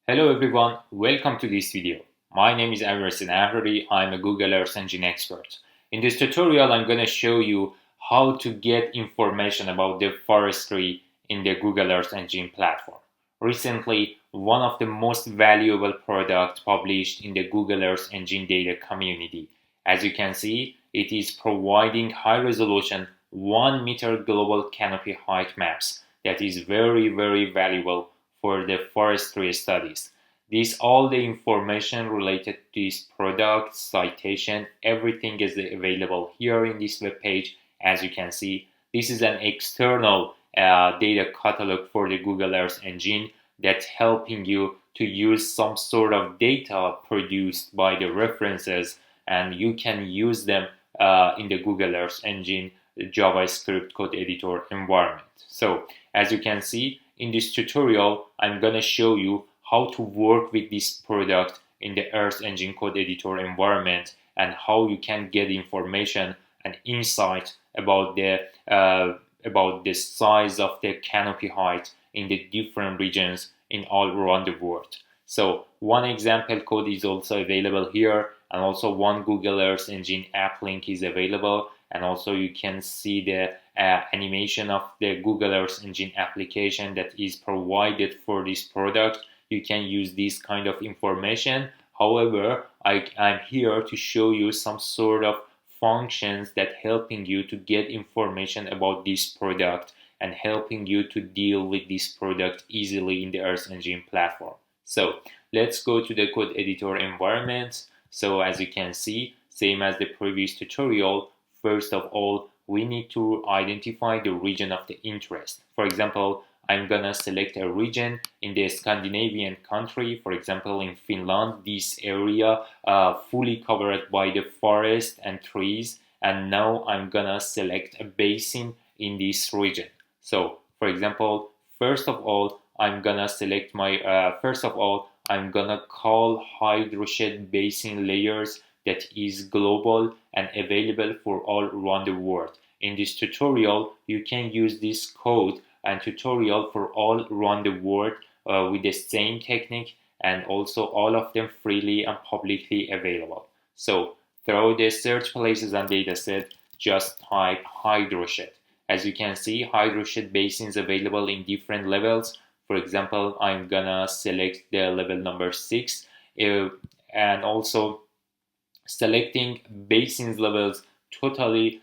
Hello everyone, welcome to this video. My name is Emre Ahri. I'm a Google Earth Engine expert. In this tutorial, I'm going to show you how to get information about the forestry in the Google Earth Engine platform. Recently, one of the most valuable products published in the Google Earth Engine data community. As you can see, it is providing high-resolution 1-meter global canopy height maps that is very valuable for the forestry studies. All the information related to this product, citation, everything is available here in this web page. As you can see, this is an external data catalog for the Google Earth Engine that's helping you to use some sort of data produced by the references, and you can use them in the Google Earth Engine JavaScript code editor environment. So as you can see, in this tutorial, I'm going to show you how to work with this product in the Earth Engine code editor environment and how you can get information and insight about the size of the canopy height in the different regions in all around the world. So one example code is also available here, and also one Google Earth Engine app link is available, and also you can see the animation of the Google Earth Engine application that is provided for this product. You can use this kind of information. However, I'm here to show you some sort of functions that helping you to get information about this product and helping you to deal with this product easily in the Earth Engine platform. So let's go to the code editor environment. So as you can see, same as the previous tutorial, first of all, we need to identify the region of the interest. For example, I'm gonna select a region in the Scandinavian country, for example in Finland, this area fully covered by the forest and trees, and now I'm gonna select a basin in this region. So for example, first of all, I'm gonna select my, I'm gonna call hydroshed basin layers that is global and available for all around the world. In this tutorial, you can use this code and tutorial for all around the world with the same technique, and also all of them freely and publicly available. So through the search places and dataset, just type hydroshed. As you can see, hydroshed basins available in different levels. For example, I'm gonna select the level number 6, and also selecting basins levels totally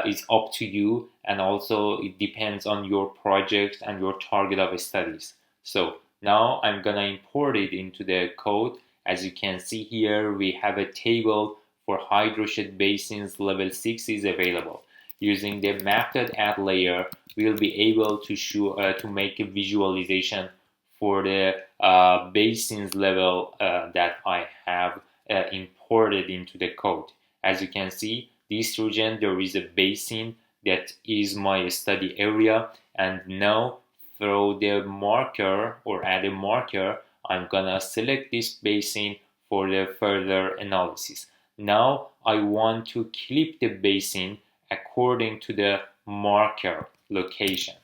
is up to you, and also it depends on your project and your target of studies. So now I'm gonna import it into the code. As you can see here, we have a table for hydroshed basins level 6 is available. Using the map.add layer, we'll be able to show to make a visualization for the basins level that I have imported into the code. As you can see, this region, there is a basin that is my study area, and now through the marker or add a marker, I'm gonna select this basin for the further analysis. Now I want to clip the basin according to the marker location.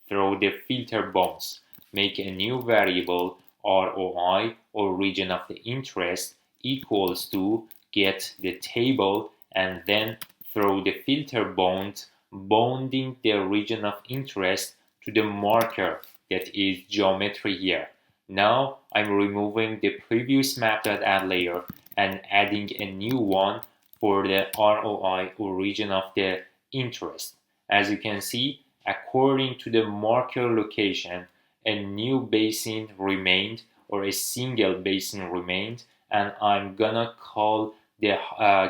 Through the filter bounds, make a new variable ROI or region of the interest equals to get the table, and then through the filter bound, bounding the region of interest to the marker that is geometry here. Now I'm removing the previous map.add layer and adding a new one for the ROI or region of the interest. As you can see, according to the marker location, a new basin remained, or a single basin remained, and I'm gonna call the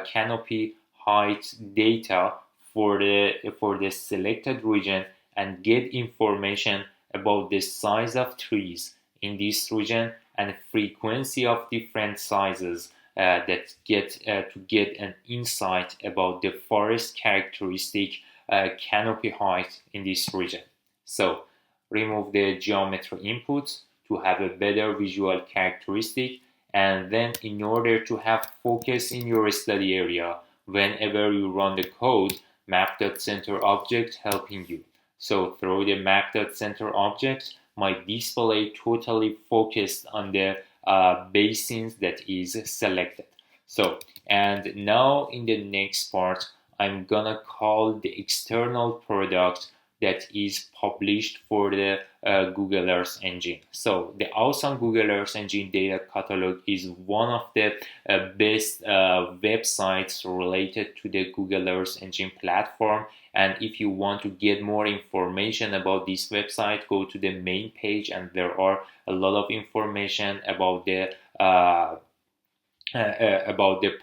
canopy height data for the selected region and get information about the size of trees in this region and frequency of different sizes that get an insight about the forest characteristic canopy height in this region. So remove the geometry inputs to have a better visual characteristic, and then in order to have focus in your study area, whenever you run the code, map.center object helping you. So through the map.center object, my display totally focused on the basins that is selected. So, and now in the next part, I'm gonna call the external product that is published for the Google Earth Engine. So the awesome Google Earth Engine data catalog is one of the best websites related to the Google Earth Engine platform. And if you want to get more information about this website, go to the main page, and there are a lot of information about the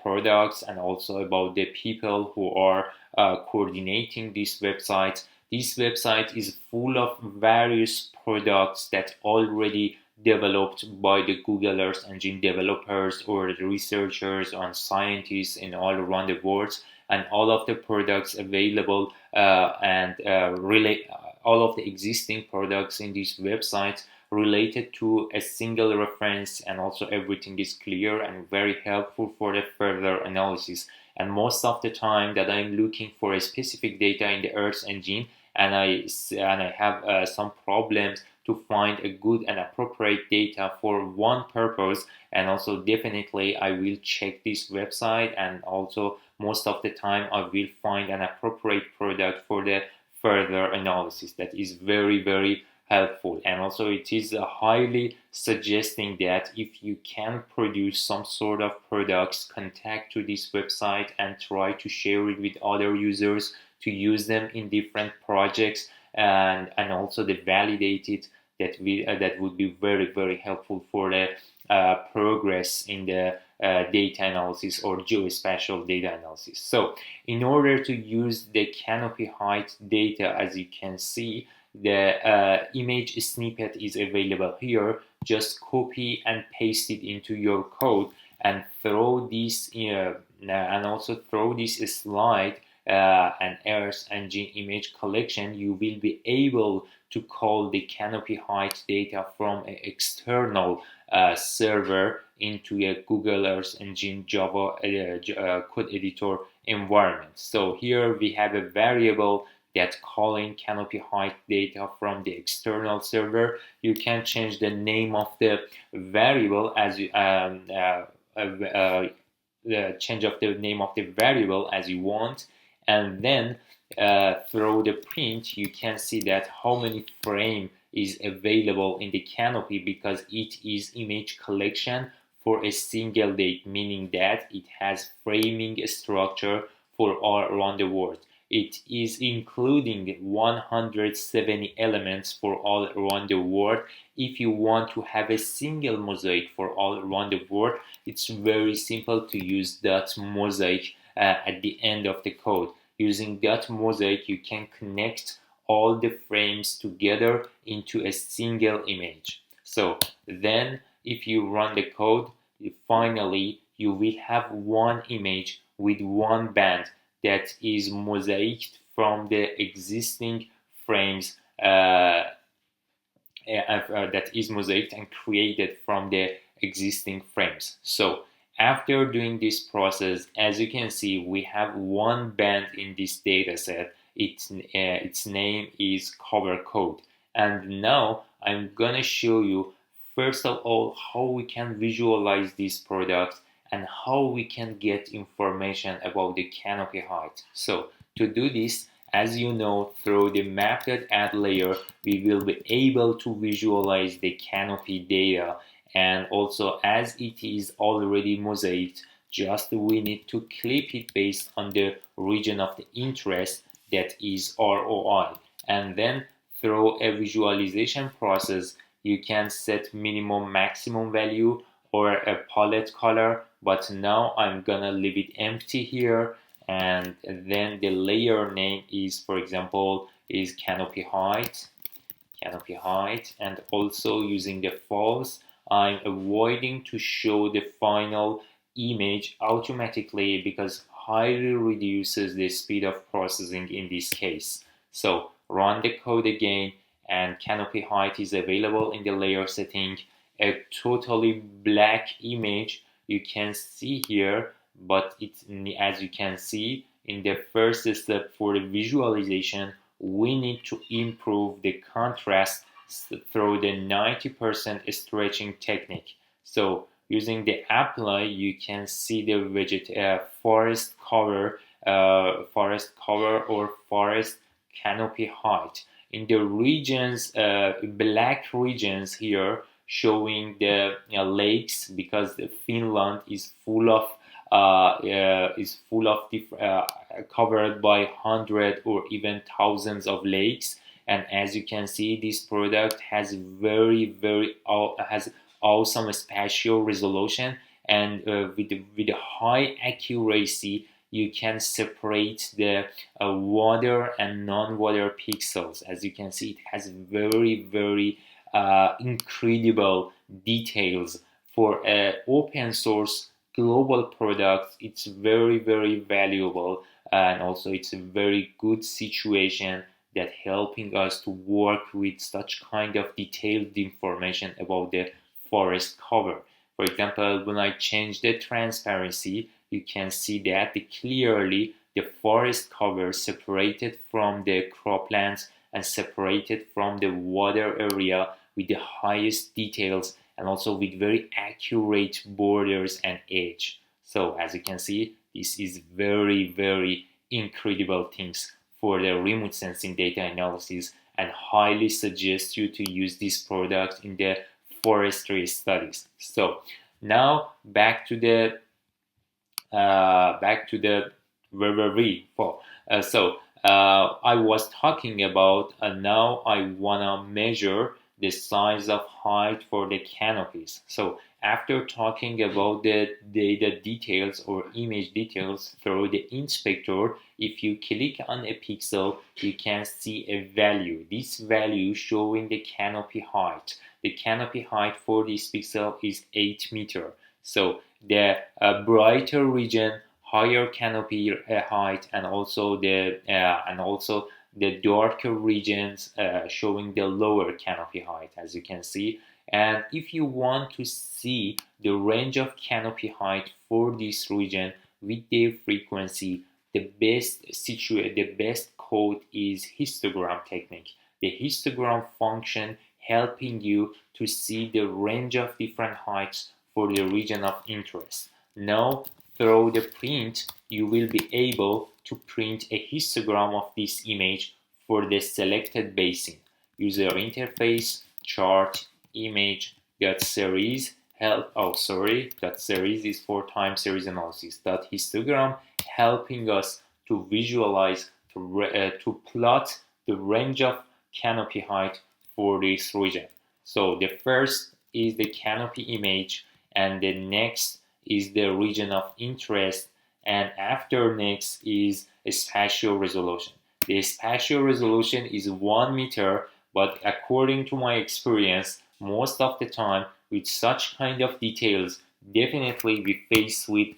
products and also about the people who are coordinating this website. This website is full of various products that already developed by the Google Earth Engine developers or the researchers and scientists in all around the world, and all of the products available all of the existing products in this website related to a single reference, and also everything is clear and very helpful for the further analysis. And most of the time that I'm looking for a specific data in the Earth Engine, and I have some problems to find a good and appropriate data for one purpose, and also definitely I will check this website, and also most of the time I will find an appropriate product for the further analysis. That is very helpful. And also it is highly suggesting that if you can produce some sort of products, contact to this website and try to share it with other users to use them in different projects, and also the validated that would be very helpful for the progress in the data analysis or geospatial data analysis. So in order to use the canopy height data, as you can see, the image snippet is available here. Just copy and paste it into your code and throw this and also throw this slide an Earth Engine image collection. You will be able to call the canopy height data from an external server into a Google Earth Engine Java code editor environment. So here we have a variable that calling canopy height data from the external server. You can change the name of the variable as you the change of the name of the variable as you want, and then through the print you can see that how many frame is available in the canopy, because it is image collection for a single date, meaning that it has framing structure for all around the world. It is including 170 elements for all around the world. If you want to have a single mosaic for all around the world, it's very simple to use .mosaic at the end of the code. Using .mosaic, you can connect all the frames together into a single image. So then if you run the code, finally you will have one image with one band that is mosaiced from the existing frames that is mosaiced and created from the existing frames. So after doing this process, as you can see, we have one band in this data set. Its name is cover code. And now I'm gonna show you first of all how we can visualize these products and how we can get information about the canopy height. So to do this, as you know, through the map.add layer, we will be able to visualize the canopy data. And also, as it is already mosaiced, just we need to clip it based on the region of the interest, that is ROI. And then through a visualization process, you can set minimum maximum value or a palette color, but now I'm gonna leave it empty here. And then the layer name is, for example, is canopy height, and also using the false, I'm avoiding to show the final image automatically because highly reduces the speed of processing in this case. So run the code again, and canopy height is available in the layer setting. A totally black image you can see here, but it's, as you can see, in the first step for the visualization, we need to improve the contrast through the 90% stretching technique. So using the apply, you can see the forest cover or forest canopy height. In the regions, black regions here, showing the lakes, because Finland is full of covered by hundred or even thousands of lakes. And as you can see, this product has has awesome spatial resolution, and with high accuracy you can separate the water and non-water pixels. As you can see, it has very incredible details. For open source global product, it's very valuable, and also it's a very good situation that helping us to work with such kind of detailed information about the forest cover. For example, when I change the transparency, you can see that clearly the forest cover separated from the croplands and separated from the water area with the highest details, and also with very accurate borders and edge. So as you can see, this is very incredible things for the remote sensing data analysis, and highly suggest you to use this product in the forestry studies. So now back to the where were we for? I was talking about, now I wanna measure the size of height for the canopies. So after talking about the data details or image details through the inspector, if you click on a pixel, you can see a value. This value showing the canopy height. The canopy height for this pixel is 8 meters. So the brighter region, higher canopy height, and also the darker regions showing the lower canopy height, as you can see. And if you want to see the range of canopy height for this region with their frequency, the best code is histogram technique. The histogram function helping you to see the range of different heights for the region of interest. Now, through the print, you will be able to print a histogram of this image for the selected basin. User interface, chart, image, .series, .series is for time series analysis. Histogram helping us to visualize, to plot the range of canopy height for this region. So the first is the canopy image, and the next is the region of interest, and after next is a spatial resolution. The spatial resolution is 1 meter, but according to my experience, most of the time with such kind of details, definitely we face with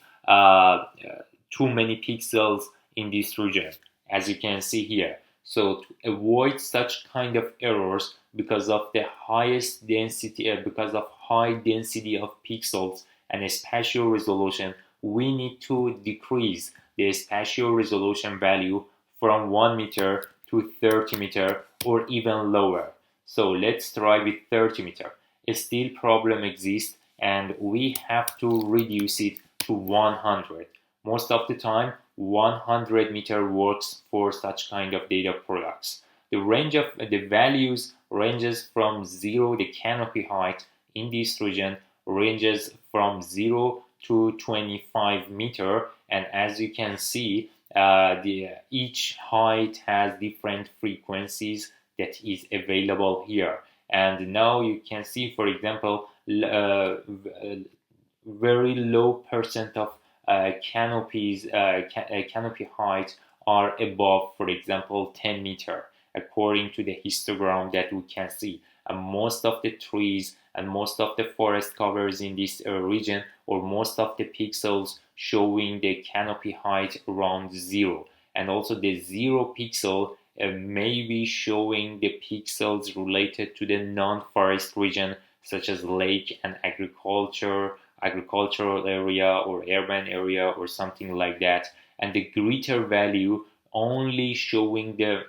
too many pixels in this region, as you can see here. So to avoid such kind of errors, because of the highest density, because of high density of pixels and a spatial resolution, we need to decrease the spatial resolution value from 1 meter to 30 meter or even lower. So let's try with 30 meter. A still problem exists, and we have to reduce it to 100. Most of the time, 100 meter works for such kind of data products. The range of the values ranges from 0, the canopy height in this region ranges from 0 to 25 meter, and as you can see, each height has different frequencies that is available here. And now you can see, for example, very low percent of canopy height are above, for example, 10 meter, according to the histogram that we can see. And most of the trees and most of the forest covers in this region, or most of the pixels showing the canopy height around 0. And also the 0 pixel may be showing the pixels related to the non-forest region, such as lake and agricultural area or urban area or something like that. And the greater value only showing the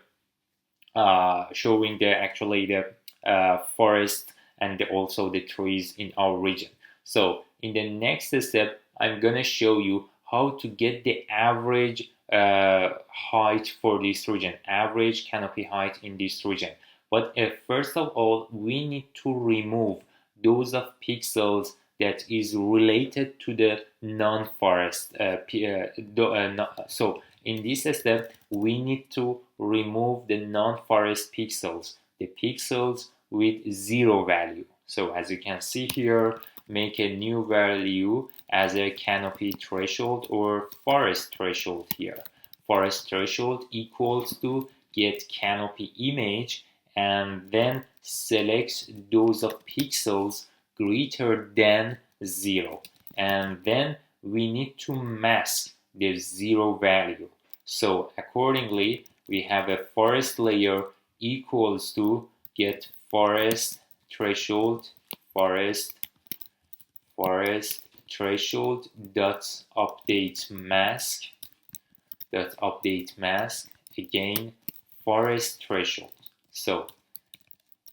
forest and also the trees in our region. So in the next step, I'm gonna show you how to get the average height for this region, average canopy height in this region. But first of all, we need to remove those of pixels that is related to the non-forest. So in this step, we need to remove the non-forest pixels, the pixels with 0 value. So as you can see here, make a new value as a canopy threshold or forest threshold here. Forest threshold equals to get canopy image, and then select those of pixels greater than 0, and then we need to mask the 0 value. So accordingly, we have a forest layer equals to get forest threshold dot update mask again forest threshold. So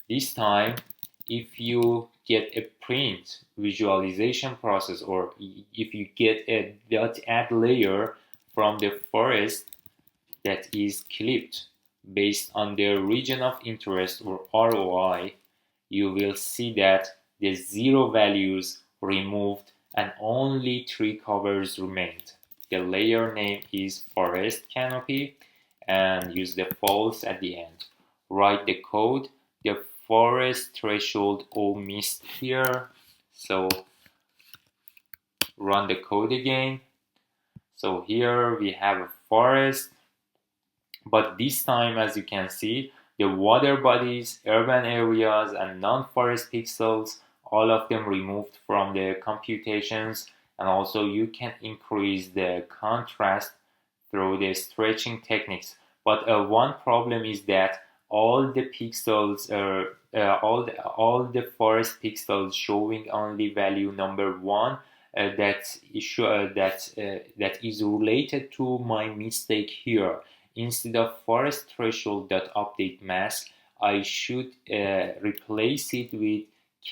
this time, if you get a print visualization process, or if you get a dot add layer from the forest that is clipped based on their region of interest or ROI, you will see that the 0 values removed and only 3 covers remained. The layer name is forest canopy and use the false at the end. Write the code. The forest threshold all missed here, so run the code again. So here we have a forest, but this time, as you can see, the water bodies, urban areas, and non-forest pixels, all of them removed from the computations. And also you can increase the contrast through the stretching techniques. But one problem is that all the pixels are all the forest pixels showing only value number 1. That is related to my mistake here. Instead of forest threshold dot update mask, I should replace it with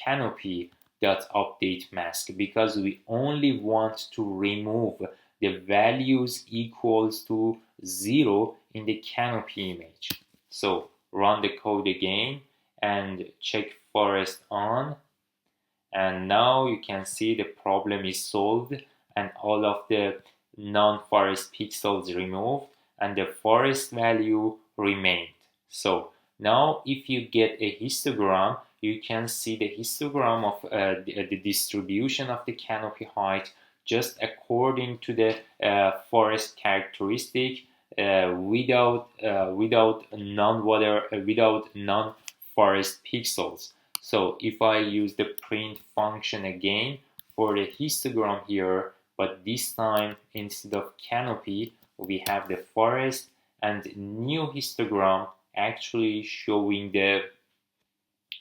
canopy dot update mask, because we only want to remove the values equals to 0 in the canopy image. So run the code again and check forest on, and now you can see the problem is solved and all of the non-forest pixels removed and the forest value remained. So now if you get a histogram, you can see the histogram of the distribution of the canopy height just according to the forest characteristic without non-forest pixels. So if I use the print function again for the histogram here, but this time instead of canopy we have the forest, and new histogram actually showing the,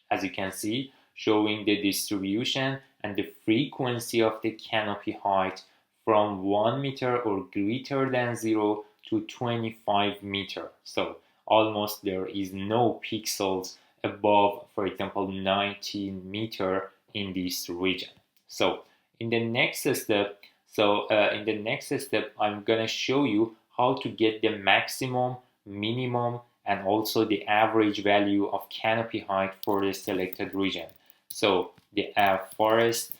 as you can see, showing the distribution and the frequency of the canopy height from 1 meter or greater than 0 to 25 meter. So almost there is no pixels above, for example, 19 meter in this region. So in the next step, I'm gonna show you how to get the maximum, minimum, and also the average value of canopy height for the selected region. So the forest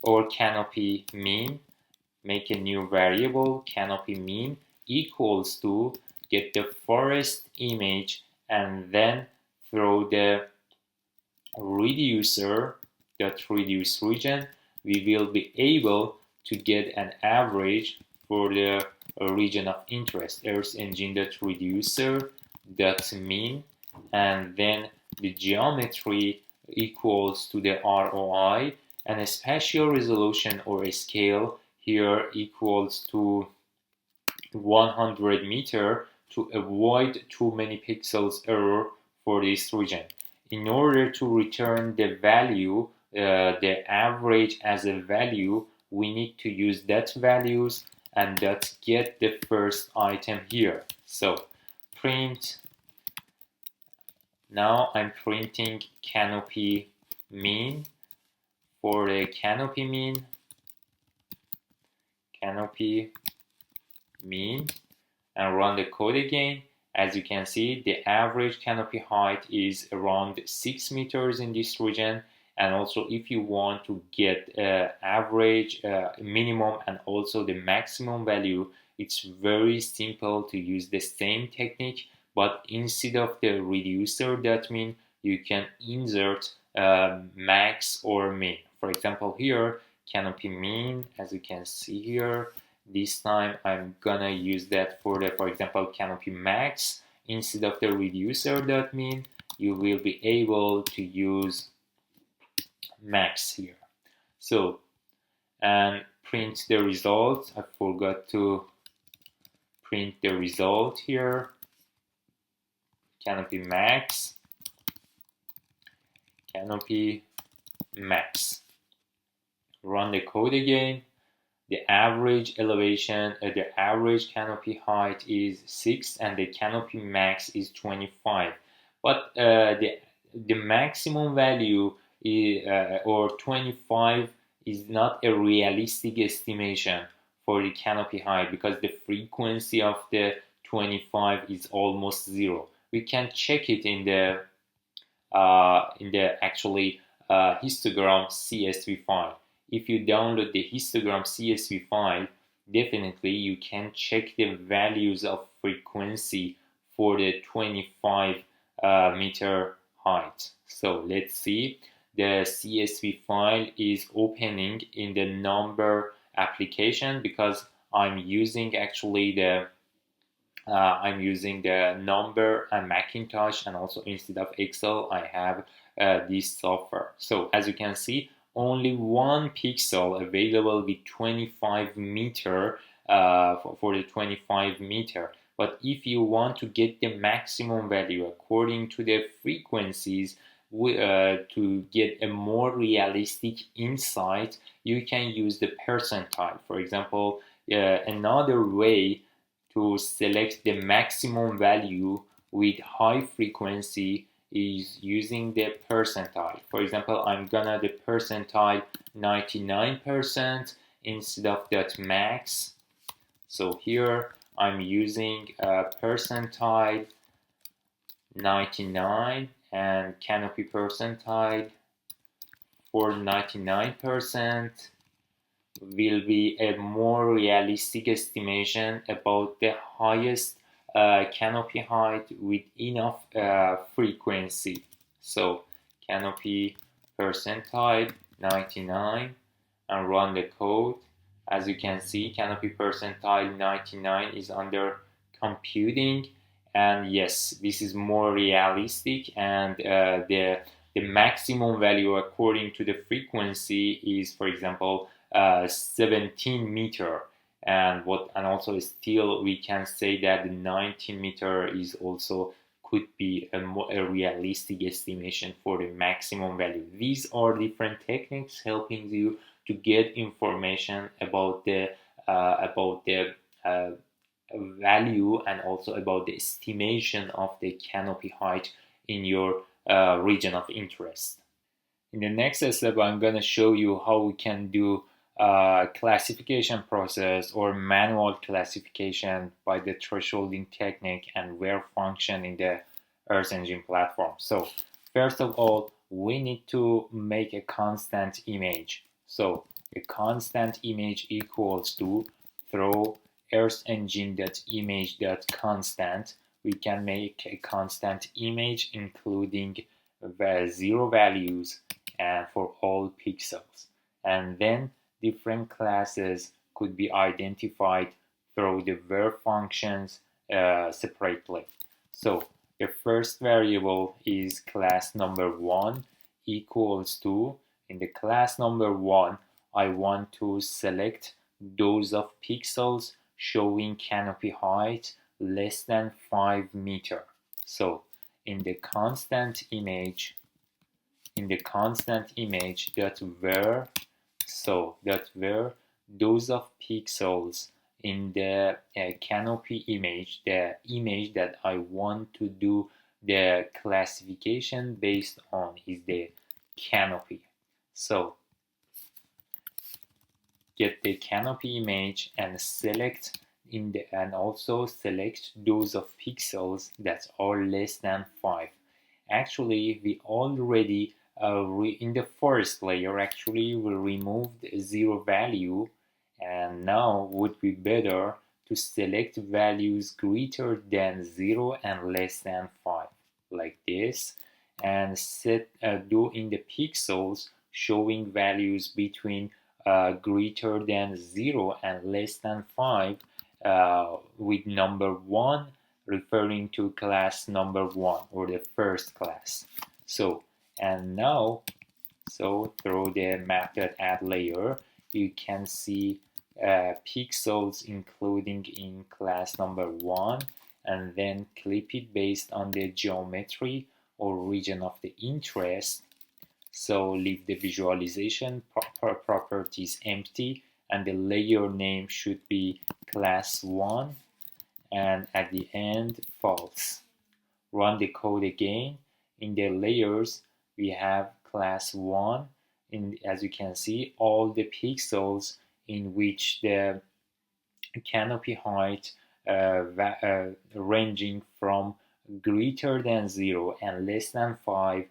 or canopy mean, make a new variable, canopy mean equals to get the forest image and then throw the reducer dot reduce region. We will be able to get an average for the region of interest, Earth engine dot reducer dot mean, and then the geometry equals to the ROI, and a spatial resolution or a scale here equals to 100 meter to avoid too many pixels error for this region. In order to return the value, the average as a value, we need to use that values and that get the first item here. So print Now I'm printing canopy mean. For the canopy mean, and run the code again. As you can see, the average canopy height is around 6 meters in this region. And also, if you want to get average, minimum, and also the maximum value, it's very simple to use the same technique, but instead of the reducer, that means you can insert max or min. For example, here, canopy mean, as you can see here, this time I'm gonna use that for the, for example, canopy max. Instead of the reducer, that means you will be able to use max here. So, and print the result. I forgot to print the result here. Canopy max, canopy max. Run the code again. The average elevation, the average canopy height is 6 and the canopy max is 25. But the maximum value is, or 25 is not a realistic estimation for the canopy height because the frequency of the 25 is almost 0. We can check it in the actually histogram CSV file. If you download the histogram CSV file, definitely you can check the values of frequency for the 25 meter height. So let's see. The CSV file is opening in the number application because I'm using actually the number and Macintosh, and also instead of Excel I have this software. So as you can see, only one pixel available with 25 meter for the 25 meter. But if you want to get the maximum value according to the frequencies, to get a more realistic insight, you can use the percentile. For example, another way to select the maximum value with high frequency is using the percentile. For example, I'm gonna the percentile 99% instead of that max. So here I'm using percentile 99 and canopy percentile for 99% will be a more realistic estimation about the highest canopy height with enough frequency. So canopy percentile 99 and run the code. As you can see, canopy percentile 99 is under computing, and yes, this is more realistic, and the maximum value according to the frequency is, for example, 17 meter, and also still we can say that the 19 meter is also could be a realistic estimation for the maximum value. These are different techniques helping you to get information about the value and also about the estimation of the canopy height in your region of interest. In the next step, I'm going to show you how we can do classification process or manual classification by the thresholding technique and where function in the Earth Engine platform. So first of all, we need to make a constant image. So a constant image equals to throw Earth Engine.image.constant. We can make a constant image including 0 values and for all pixels, and then different classes could be identified through the where functions separately. So the first variable is class number 1 equals to, in the class number 1 I want to select those of pixels showing canopy height less than 5 meter. So in the constant image that where, so that where those of pixels in the canopy image, the image that I want to do the classification based on is the canopy. So get the canopy image and select and also select those of pixels that are less than 5. Actually, we already in the first layer actually we removed 0 value, and now would be better to select values greater than 0 and less than 5 like this, and set do in the pixels showing values between greater than 0 and less than 5 with number 1 referring to class number 1 or the first class. So, and now, so through the map.add layer, you can see pixels including in class number 1, and then clip it based on the geometry or region of the interest. So leave the visualization properties empty, and the layer name should be class 1, and at the end false. Run the code again. In the layers we have class 1, as you can see all the pixels in which the canopy height ranging from greater than 0 and less than 5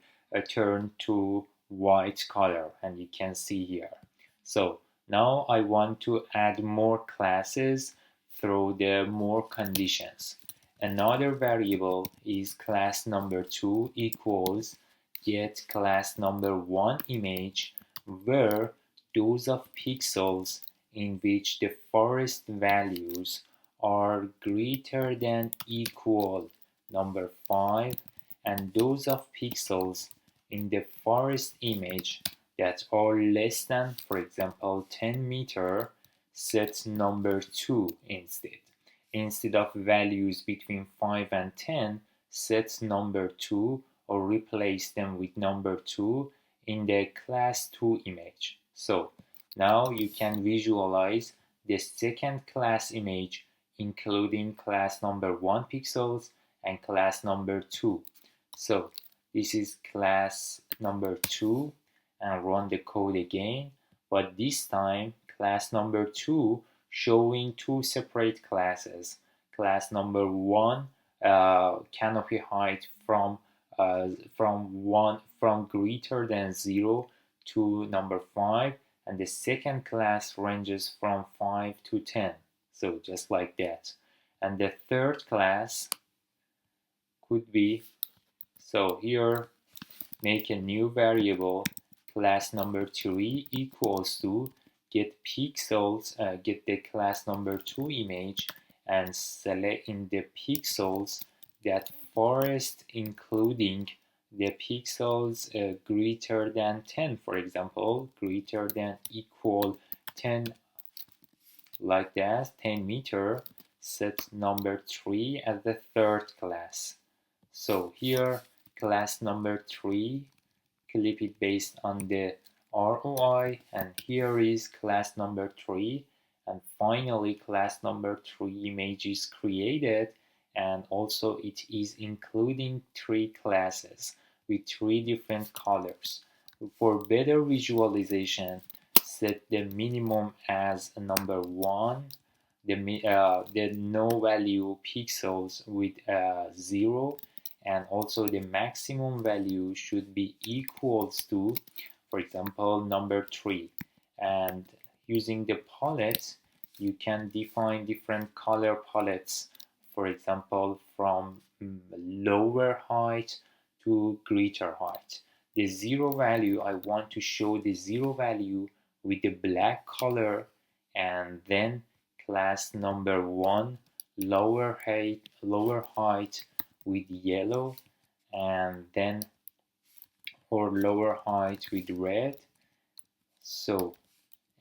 turn to white color, and you can see here. So now I want to add more classes through the more conditions. Another variable is class number 2 equals get class number 1 image, where those of pixels in which the forest values are greater than equal number 5, and those of pixels in the forest image that are less than, for example, 10 meter, set number 2 instead. Instead of values between 5 and 10, set number 2 or replace them with number 2 in the class 2 image. So now you can visualize the second class image including class number 1 pixels and class number 2. So this is class number 2, and run the code again, but this time class number 2 showing two separate classes. Class number 1 canopy height from greater than 0 to number 5, and the second class ranges from 5 to 10. So just like that. And the third class could be, so here make a new variable, class number 3 equals to get pixels, get the class number 2 image, and select in the pixels that forest including the pixels greater than 10, for example, greater than equal 10, like that, 10 meter, set number 3 as the third class. So here class number 3, clip it based on the ROI, and here is class number 3, and finally class number 3 image is created, and also it is including 3 classes with 3 different colors. For better visualization, set the minimum as number 1, the no value pixels with 0, and also the maximum value should be equals to, for example, number 3. And using the palette, you can define different color palettes, for example, from lower height to greater height. The 0 value, I want to show the 0 value with the black color, and then class number 1 lower height with yellow, and then or lower height with red. So,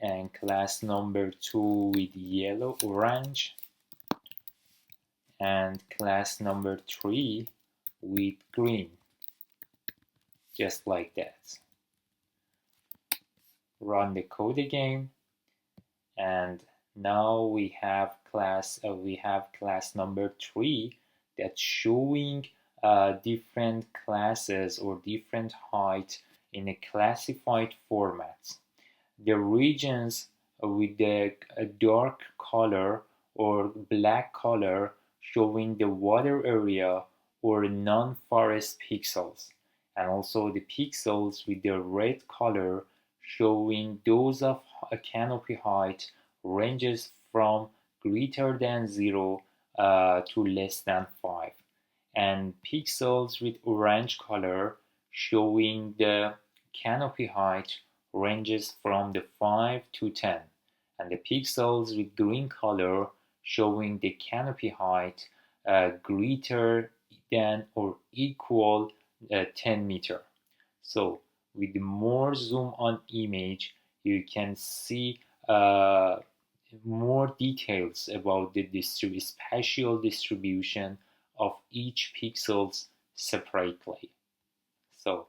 and class number 2 with yellow, orange, and class number 3 with green, just like that. Run the code again, and now we have class number 3 that's showing different classes or different height in a classified format. The regions with the dark color or black color showing the water area or non-forest pixels, and also the pixels with the red color showing those of a canopy height ranges from greater than 0 to less than 5, and pixels with orange color showing the canopy height ranges from the 5 to 10, and the pixels with green color showing the canopy height greater than or equal 10 meter. So with more zoom on image, you can see more details about the spatial distribution of each pixels separately. So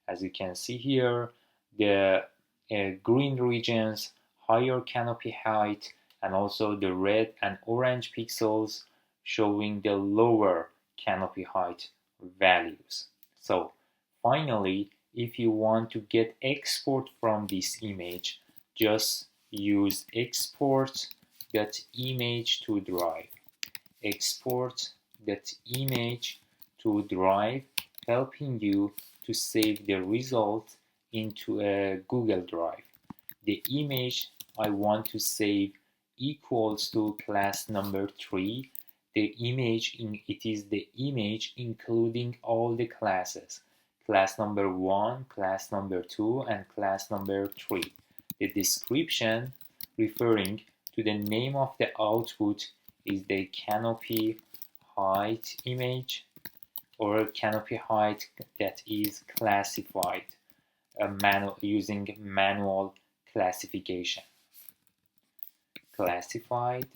as you can see here, the green regions, higher canopy height, and also the red and orange pixels showing the lower canopy height values. So finally, if you want to get export from this image, just use export.image to drive. Export.image to drive, helping you to save the result into a Google Drive. The image I want to save equals to class number 3. It is the image including all the classes. Class number 1, class number 2, and class number 3. The description referring to the name of the output is the canopy height image, or canopy height that is classified using manual classification. Classified.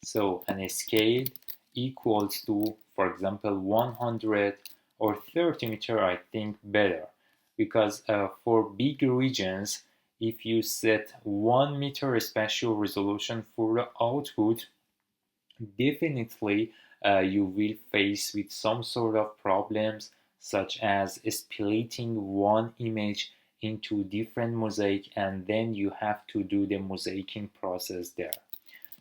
So a scale equals to, for example, 100 or 30 meter, I think better, because for big regions, if you set 1 meter spatial resolution for the output, definitely you will face with some sort of problems, such as splitting one image into different mosaic, and then you have to do the mosaicing process there.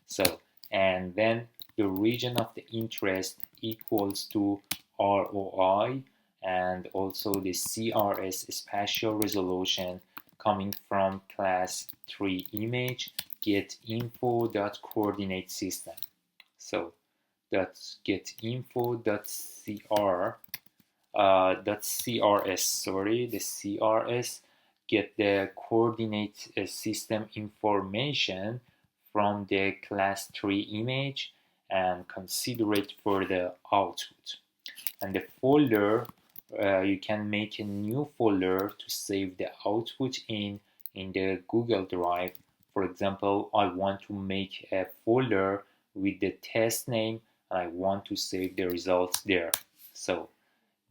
So, and then the region of the interest equals to ROI, and also the CRS spatial resolution coming from class 3 image get info.coordinate system. So that's get info.cr .crs, sorry, the CRS get the coordinate system information from the class 3 image and consider it for the output. And the folder, you can make a new folder to save the output in the Google Drive. For example, I want to make a folder with the test name, and I want to save the results there. So,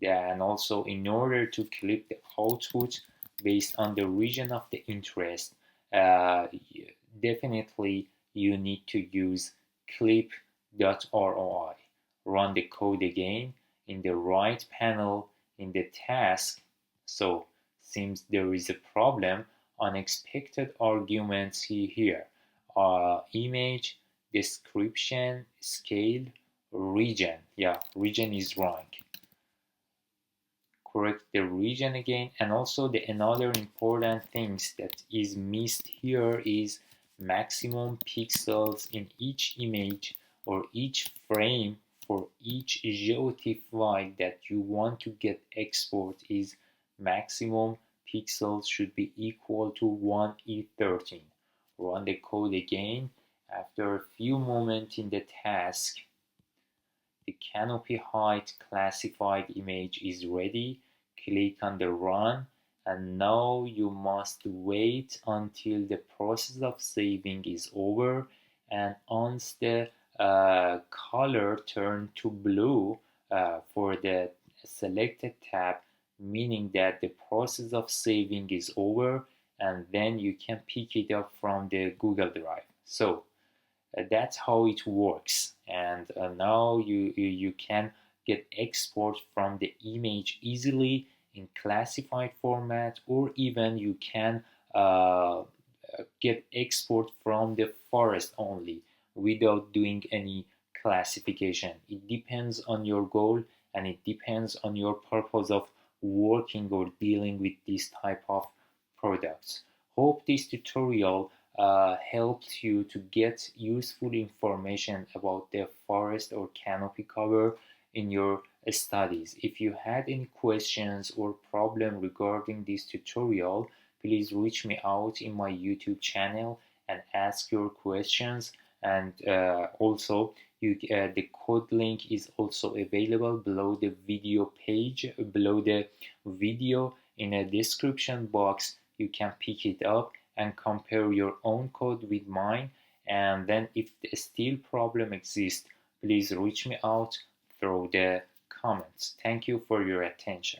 and also in order to clip the output based on the region of the interest, definitely you need to use clip.roi. Run the code again in the right panel in the task. So seems there is a problem, unexpected arguments here. Image, description, scale, region. Yeah, region is wrong. Correct the region again, and also the another important things that is missed here is maximum pixels in each image or each frame for each GeoTIFF file that you want to get export is maximum pixels should be equal to 1E13. Run the code again. After a few moments in the task, the canopy height classified image is ready. Click on the run, and now you must wait until the process of saving is over, and once the color turn to blue for the selected tab, meaning that the process of saving is over, and then you can pick it up from the Google Drive. So that's how it works, and now you can get export from the image easily in classified format, or even you can get export from the forest only without doing any classification. It depends on your goal, and it depends on your purpose of working or dealing with this type of products. Hope this tutorial helped you to get useful information about the forest or canopy cover in your studies. If you had any questions or problem regarding this tutorial, please reach me out in my YouTube channel and ask your questions. And the code link is also available below the video page, below the video in a description box. You can pick it up and compare your own code with mine. And then if still problem exists, please reach me out through the comments. Thank you for your attention.